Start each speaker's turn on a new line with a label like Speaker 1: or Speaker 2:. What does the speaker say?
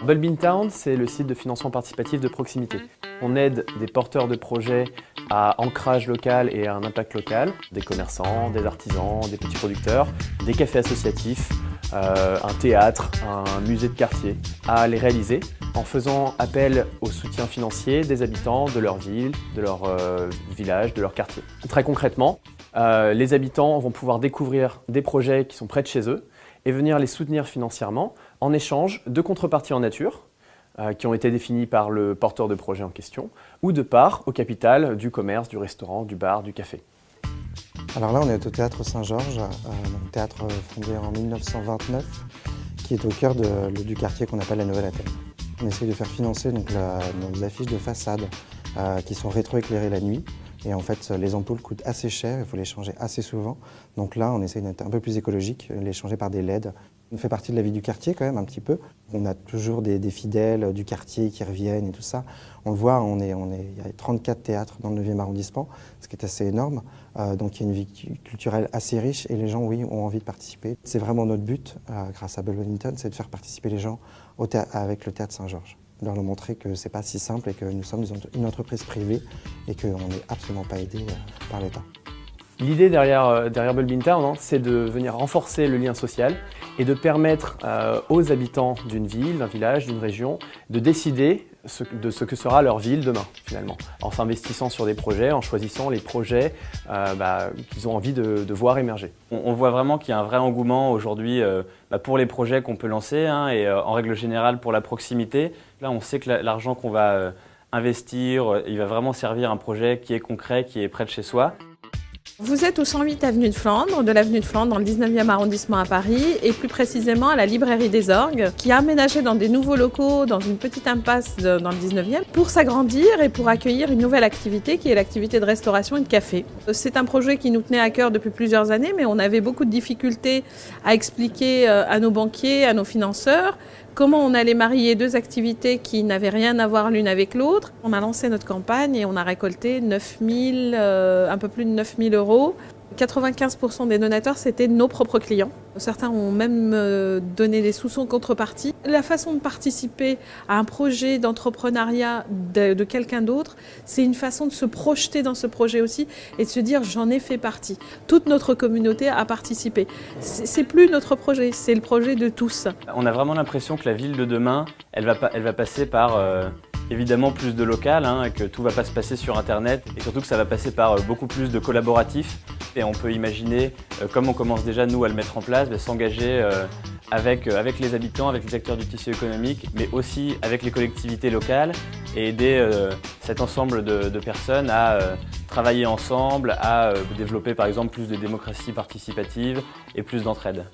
Speaker 1: Bulb in Town, c'est le site de financement participatif de proximité. On aide des porteurs de projets à ancrage local et à un impact local, des commerçants, des artisans, des petits producteurs, des cafés associatifs, un théâtre, un musée de quartier, à les réaliser en faisant appel au soutien financier des habitants de leur ville, de leur village, de leur quartier. Très concrètement, les habitants vont pouvoir découvrir des projets qui sont près de chez eux et venir les soutenir financièrement en échange de contreparties en nature qui ont été définies par le porteur de projet en question ou de part au capital du commerce, du restaurant, du bar, du café.
Speaker 2: Alors là, on est au Théâtre Saint-Georges, un théâtre fondé en 1929 qui est au cœur du quartier qu'on appelle la Nouvelle-Athènes. On essaye de faire financer nos affiches de façade qui sont rétroéclairées la nuit. Et en fait, les ampoules coûtent assez cher, il faut les changer assez souvent. Donc là, on essaye d'être un peu plus écologique, les changer par des LED. On fait partie de la vie du quartier quand même, un petit peu. On a toujours des fidèles du quartier qui reviennent et tout ça. On le voit, il y a 34 théâtres dans le 9e arrondissement, ce qui est assez énorme. Donc il y a une vie culturelle assez riche et les gens, oui, ont envie de participer. C'est vraiment notre but, grâce à Bulb in Town, c'est de faire participer les gens avec le Théâtre Saint-Georges. De leur montrer que c'est pas si simple et que nous sommes une entreprise privée et qu'on n'est absolument pas aidé par l'État.
Speaker 1: L'idée derrière Bulb in Town, c'est de venir renforcer le lien social et de permettre aux habitants d'une ville, d'un village, d'une région de décider de ce que sera leur ville demain, finalement, en s'investissant sur des projets, en choisissant les projets qu'ils ont envie de voir émerger.
Speaker 3: On voit vraiment qu'il y a un vrai engouement aujourd'hui pour les projets qu'on peut lancer et en règle générale pour la proximité. Là, on sait que l'argent qu'on va investir, il va vraiment servir un projet qui est concret, qui est près de chez soi.
Speaker 4: Vous êtes au 108 avenue de Flandre, de l'avenue de Flandre dans le 19e arrondissement à Paris et plus précisément à la librairie des Orgues qui a aménagé dans des nouveaux locaux dans une petite impasse dans le 19e pour s'agrandir et pour accueillir une nouvelle activité qui est l'activité de restauration et de café. C'est un projet qui nous tenait à cœur depuis plusieurs années mais on avait beaucoup de difficultés à expliquer à nos banquiers, à nos financeurs comment on allait marier deux activités qui n'avaient rien à voir l'une avec l'autre. On a lancé notre campagne et on a récolté un peu plus de 9 000 €. 95% des donateurs, c'était nos propres clients. Certains ont même donné des sous en contrepartie. La façon de participer à un projet d'entrepreneuriat de quelqu'un d'autre, c'est une façon de se projeter dans ce projet aussi et de se dire j'en ai fait partie. Toute notre communauté a participé. C'est plus notre projet, c'est le projet de tous.
Speaker 3: On a vraiment l'impression que la ville de demain, elle va passer par évidemment plus de local, que tout ne va pas se passer sur Internet et surtout que ça va passer par beaucoup plus de collaboratifs. Et on peut imaginer, comme on commence déjà nous à le mettre en place, s'engager avec les habitants, avec les acteurs du tissu économique, mais aussi avec les collectivités locales et aider cet ensemble de personnes à travailler ensemble, à développer par exemple plus de démocratie participative et plus d'entraide.